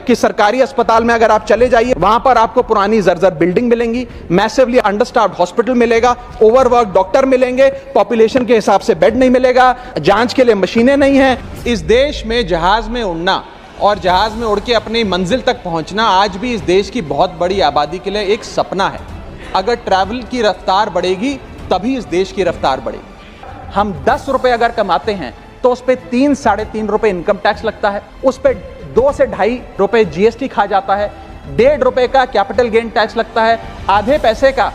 कि सरकारी अस्पताल में अगर आप चले जाइए, वहां पर आपको पुरानी जर्जर बिल्डिंग मिलेंगी, मैसिवली अंडरस्टाफ्ड हॉस्पिटल मिलेगा, ओवरवर्क डॉक्टर मिलेंगे, पॉपुलेशन के हिसाब से बेड नहीं मिलेगा, जांच के लिए मशीनें नहीं हैं। इस देश में जहाज में उड़ना और जहाज में उड़ के अपनी मंजिल तक पहुंचना आज भी इस देश की बहुत बड़ी आबादी के लिए एक सपना है। अगर ट्रैवल की रफ्तार बढ़ेगी तभी इस देश की रफ्तार बढ़ेगी। हम 10 रुपए अगर कमाते हैं तो उस पर 3-3.5 रुपए इनकम टैक्स लगता है, उस पर 2 से 2.5 रुपए जीएसटी खा जाता है, 1.5 रुपए का कैपिटल गेन टैक्स लगता है, आधे पैसे का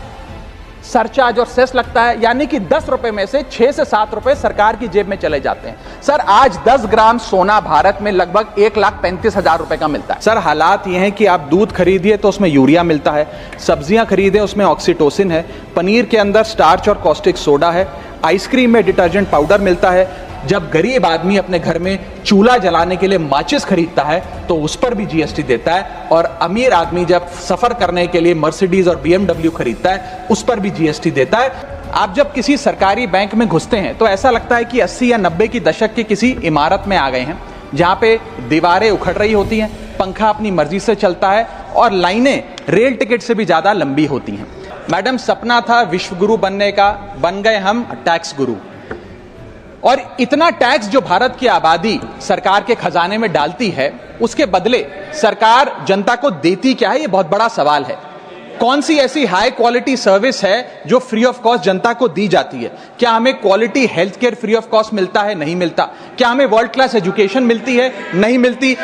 सरचार्ज और सेस लगता है, यानी कि 10 रुपए में से 6 से 7 रुपए सरकार की जेब में चले जाते हैं। सर, आज 10 ग्राम सोना भारत में लगभग 1,35,000 रुपए का मिलता है। सर, हालात ये हैं कि आप दूध खरीदिए तो उसमें यूरिया मिलता है, सब्जियां खरीदें उसमें ऑक्सीटोसिन है, पनीर के अंदर स्टार्च और कॉस्टिक सोडा है, आइसक्रीम में डिटर्जेंट पाउडर मिलता है। जब गरीब आदमी अपने घर में चूल्हा जलाने के लिए माचिस खरीदता है तो उस पर भी जीएसटी देता है, और अमीर आदमी जब सफर करने के लिए मर्सिडीज और बीएमडब्ल्यू खरीदता है उस पर भी जीएसटी देता है। आप जब किसी सरकारी बैंक में घुसते हैं तो ऐसा लगता है कि 80 या 90 की दशक के किसी इमारत में आ गए हैं, जहां पे दीवारें उखड़ रही होती हैं, पंखा अपनी मर्जी से चलता है और लाइनें रेल टिकट से भी ज्यादा लंबी होती हैं। मैडम, सपना था विश्व गुरु बनने का, बन गए हम टैक्स गुरु। और इतना टैक्स जो भारत की आबादी सरकार के खजाने में डालती है, उसके बदले सरकार जनता को देती क्या है, यह बहुत बड़ा सवाल है। कौन सी ऐसी हाई क्वालिटी सर्विस है जो फ्री ऑफ कॉस्ट जनता को दी जाती है? क्या हमें quality health care free of cost मिलता है? नहीं मिलता। क्या हमें वर्ल्ड क्लास एजुकेशन मिलती है? नहीं मिलती।